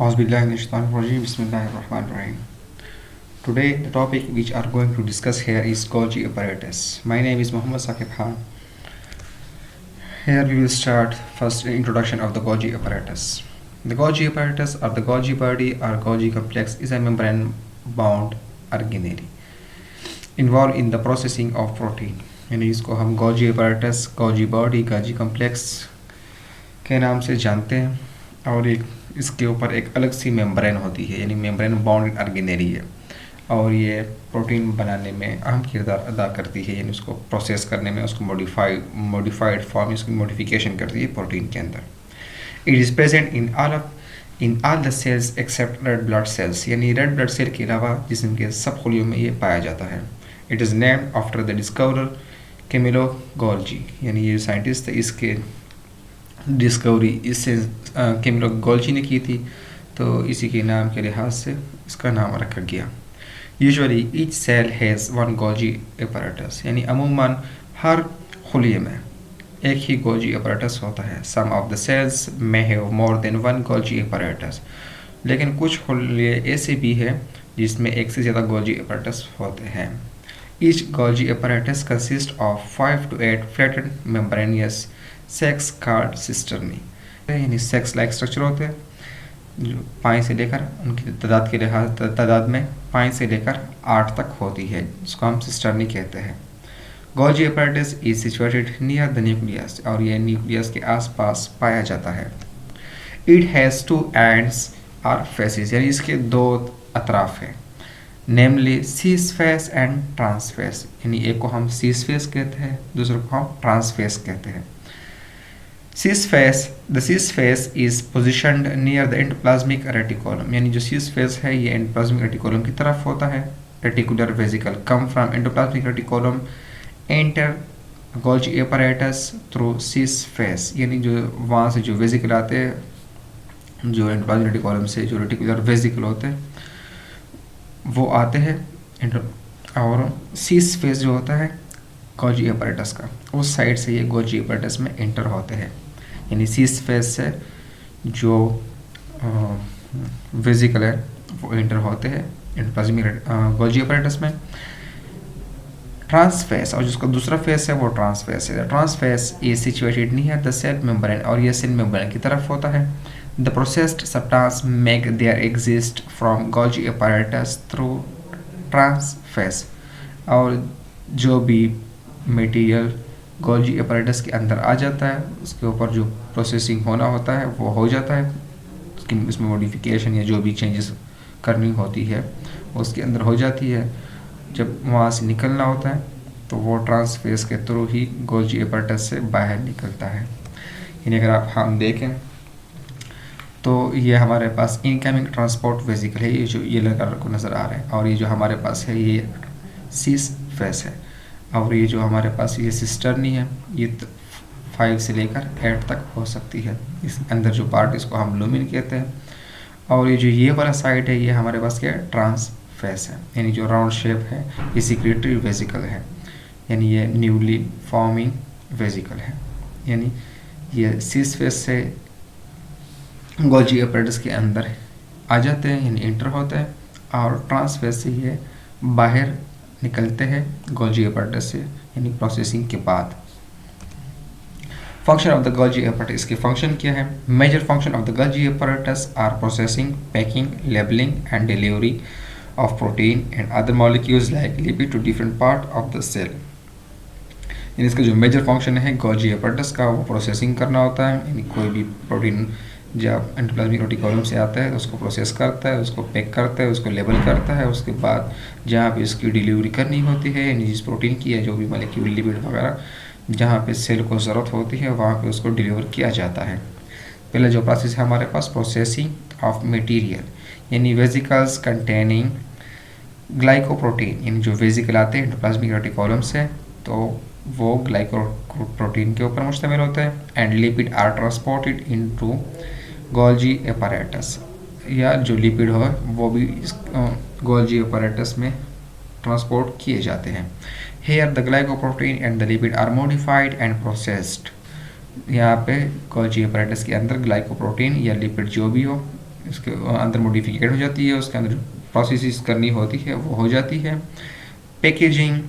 Auzubillahi Bismillahirrahmanirrahim. Today, the topic which are going to discuss here is Golgi apparatus. My name is Muhammad Saqib Khan. Here we will start first introduction of the Golgi apparatus. The Golgi apparatus or the Golgi body or Golgi complex is a membrane-bound organelle involved in the processing of protein. यानी इसको हम Golgi apparatus, Golgi body, Golgi complex के नाम से जानते हैं और एक इसके ऊपर एक अलग सी मेम्ब्रेन होती है यानी मेम्ब्रेन बाउंड ऑर्गेनेली है और ये प्रोटीन बनाने में अहम किरदार अदा करती है यानी उसको प्रोसेस करने में उसको मॉडिफाइड फॉर्म उसकी मॉडिफिकेशन करती है प्रोटीन के अंदर. It is present in all the cells except red blood cells यानी रेड ब्लड सेल के अलावा जिस्म के सब खुलियों में ये पाया जाता है. It is named after the discoverer Camillo Golgi यानी ये साइंटिस्ट इसके डिस्कवरी इससे कैमिलो गोल्जी ने की थी तो इसी के नाम के लिहाज से इसका नाम रखा गया. Usually each cell has one Golgi apparatus यानी अमूमन हर खुलिये में एक ही गोल्जी apparatus होता है. सम ऑफ द सेल्स में have more than one Golgi apparatus लेकिन कुछ खुलिये ऐसे भी हैं जिसमें एक से ज़्यादा गोल्जी apparatus होते हैं. Each Golgi apparatus consist of 5 to 8 flattened membranous sex card cisternae यानी सेक्स लाइक स्ट्रक्चर होते हैं जो 5 से लेकर उनकी तादाद के लिहाज तादाद में 5 से लेकर 8 तक होती है जिसको हम सिस्टर्नी कहते हैं. Golgi apparatus is situated near the nucleus और यह न्यूक्लियस के आसपास पाया जाता है. इट हैज़ 2 एंड्स और फेसेस यानी इसके 2 अतराफ हैं नेमली सीस फेस एंड ट्रांसफेस यानी एक को हम सीस फेस कहते हैं दूसरे को हम ट्रांसफेस कहते हैं. The cis face is positioned near the endoplasmic reticulum यानी जो cis face है ये endoplasmic reticulum की तरफ होता है. Reticular vesicle come from endoplasmic reticulum enter Golgi apparatus through cis face यानी जो वहाँ से जो वेसिकल आते हैं जो endoplasmic reticulum से जो reticular vesicle होते हैं वो आते हैं और cis face जो होता है Golgi apparatus का उस साइड से ये Golgi apparatus में एंटर होते हैं यानी सीस फेस से जो वेसिकल है वो एंटर होते हैं एंडोप्लाज्मिक गोल्जी apparatus में. ट्रांसफेस और जिसका दूसरा फेस है वो ट्रांसफेस है. Trans face is situated near the cell membrane और ये सेल मेम्ब्रेन की तरफ होता है. The processed substance make their exist from Golgi apparatus through trans face और जो भी मटेरियल गोल्जी apparatus के अंदर आ जाता है उसके ऊपर जो प्रोसेसिंग होना होता है वो हो जाता है उसकी इसमें मॉडिफिकेशन या जो भी चेंजेस करनी होती है उसके अंदर हो जाती है. जब वहाँ से निकलना होता है तो वो ट्रांसफेस के थ्रू ही गोल्जी apparatus से बाहर निकलता है. यानी अगर हम देखें तो ये हमारे पास इनकमिंग ट्रांसपोर्ट वेसिकल है ये जो ये लगा को नज़र आ रहा है और ये जो हमारे पास है ये सीस फेस है और ये जो हमारे पास ये सिस्टर्नी है ये 5 से लेकर 8 तक हो सकती है. इस अंदर जो पार्ट इसको हम लूमिन कहते हैं और ये जो ये वाला साइड है ये हमारे पास क्या है ट्रांसफेस है यानी जो राउंड शेप है ये सिक्रेटरी वेसिकल है यानी ये न्यूली फॉर्मिंग वेसिकल है यानी ये सीस फेस से गोल्जी apparatus के अंदर आ जाते हैं यानी एंटर होते हैं और ट्रांसफेस से ये बाहर निकलते हैं गोल्जी apparatus से यानी प्रोसेसिंग के बाद. Function of the Golgi apparatus इसके फंक्शन क्या है. Major function of the Golgi apparatus are processing packing labelling and delivery of protein and other molecules like lipid to different part of the cell. यानी इसका जो major function है Golgi apparatus का वो processing करना होता है यानी कोई भी प्रोटीन जब एंडोप्लाज्मिक रेटिकुलम से आता है तो उसको प्रोसेस करता है उसको पैक करता है उसको लेबल करता है उसके बाद जहाँ पे इसकी डिलीवरी करनी होती है यानी जिस प्रोटीन की है जो भी मॉलिक्यूल लिपिड वगैरह जहाँ पे सेल को ज़रूरत होती है वहाँ पे उसको डिलीवर किया जाता है. पहले जो प्रोसेस है हमारे पास प्रोसेसिंग ऑफ मटेरियल यानी वेसिकल्स कंटेनिंग ग्लाइकोप्रोटीन यानी जो वेसिकल आते हैं एंडोप्लाज्मिक रेटिकुलम से तो वो ग्लाइकोप्रोटीन के ऊपर मुश्तमिल होते हैं. And lipid are transported into Golgi apparatus या जो लिपिड हो वो भी इस गोल्जी apparatus में ट्रांसपोर्ट किए जाते हैं. Here the glycoprotein and the lipid are modified and processed यहाँ पे गोल्जी apparatus के अंदर ग्लाइकोप्रोटीन या लिपिड जो भी हो उसके अंदर मॉडिफिकेट हो जाती है, उसके अंदर प्रोसेस करनी होती है वो हो जाती है। Packaging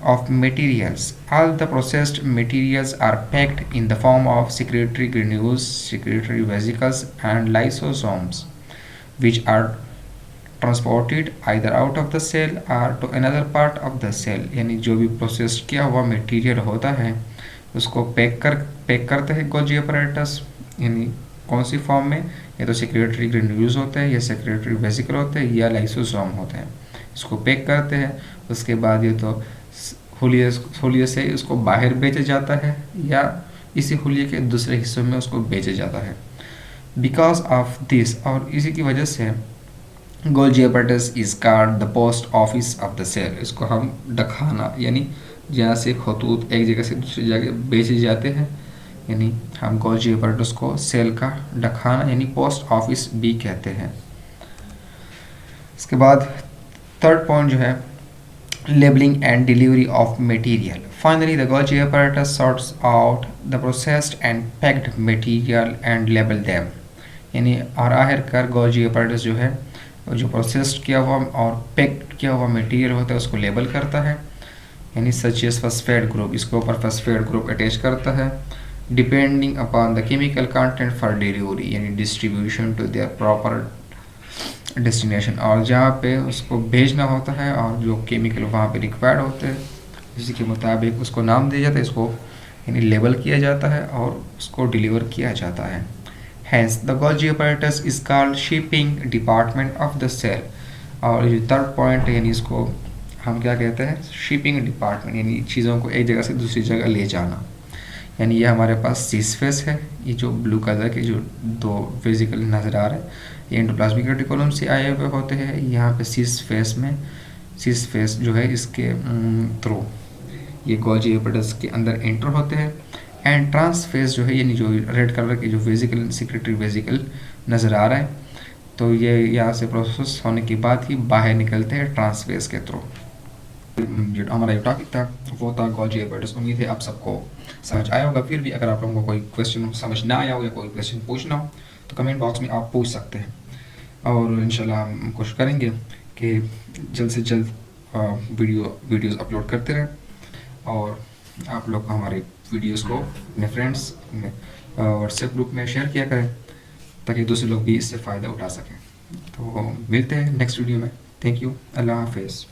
of materials. All the processed materials are packed in the form of secretory granules, secretory vesicles, and lysosomes, which are transported either out of the cell or to another part of the cell। यानी जो भी process किया हुआ material होता है उसको pack करते हैं गोल्जी अपरेटस। यानी कौन सी फॉर्म में, या तो सेक्रेटरी ग्रेन्यूल्स होते हैं, या सेक्रेटरी वेसिकल होते हैं, या लाइसोसोम होते हैं। इसको पैक करते हैं, उसके बाद ये तो हुलिये से उसको बाहर बेचा जाता है या इसी हुलिये के दूसरे हिस्सों में उसको बेचा जाता है। बिकॉज ऑफ दिस, और इसी की वजह से Golgi apparatus is called the post office of the cell. इसको हम डखाना, यानी जहाँ से खतूत एक जगह से दूसरी जगह बेचे जाते हैं, यानी हम गोल्जी अपरेटस को सेल का डखाना यानी पोस्ट ऑफिस भी कहते हैं। इसके बाद थर्ड पॉइंट जो है, labeling and delivery of material. Finally, the Golgi apparatus sorts out the processed and packed material and label them। यानी और आखिरकार गोल्जी अपरेटस जो है जो प्रोसेस्ड किया हुआ और पैक्ड किया हुआ मटेरियल होता है उसको लेबल करता है, यानी सच एज फॉस्फेट ग्रुप, इसके ऊपर फॉस्फेट ग्रुप अटैच करता है। Depending upon the chemical content for delivery, यानी distribution to their proper destination, और जहाँ पे उसको भेजना होता है और जो केमिकल वहाँ पे रिक्वायर्ड होते हैं इसी के मुताबिक उसको नाम दिया जाता है, इसको यानी लेबल किया जाता है और उसको डिलीवर किया जाता है। Hence the Golgi apparatus is called shipping department of the cell. और ये थर्ड पॉइंट है, यानी इसको हम क्या कहते हैं, शिपिंग डिपार्टमेंट, यानी चीज़ों को एक जगह से दूसरी जगह ले जाना। यानी ये हमारे पास सिस फेस है, ये जो ब्लू कलर के जो दो वेसिकल नज़र आ रहे हैं ये एंडोप्लाज्मिक रेटिकुलम से आए हुए होते हैं। यहाँ पे सिस फेस जो है इसके थ्रू ये गोल्जी अपरेटस के अंदर एंटर होते हैं। एंड ट्रांस फेस जो है, यानी जो रेड कलर के जो वेसिकल सेक्रेटरी वेसिकल नज़र आ रहा है, तो ये यहाँ से प्रोसेस होने के बाद ही बाहर निकलते हैं ट्रांस फेस के थ्रू। जो हमारा जो टॉपिक था वो था गोल्जी अपरेटस। उम्मीद है आप सबको समझ आया होगा। फिर भी अगर आप लोगों को कोई क्वेश्चन समझ ना आया हो या कोई क्वेश्चन पूछना हो तो कमेंट बॉक्स में आप पूछ सकते हैं, और इंशाल्लाह हम कोशिश करेंगे कि जल्द से जल्द वीडियोस अपलोड करते रहें, और आप लोग हमारे वीडियोस को अपने फ्रेंड्स अपने व्हाट्सएप ग्रुप में शेयर किया करें ताकि दूसरे लोग भी इससे फ़ायदा उठा सकें। तो मिलते हैं नेक्स्ट वीडियो में। थैंक यू, अल्लाह हाफिज़।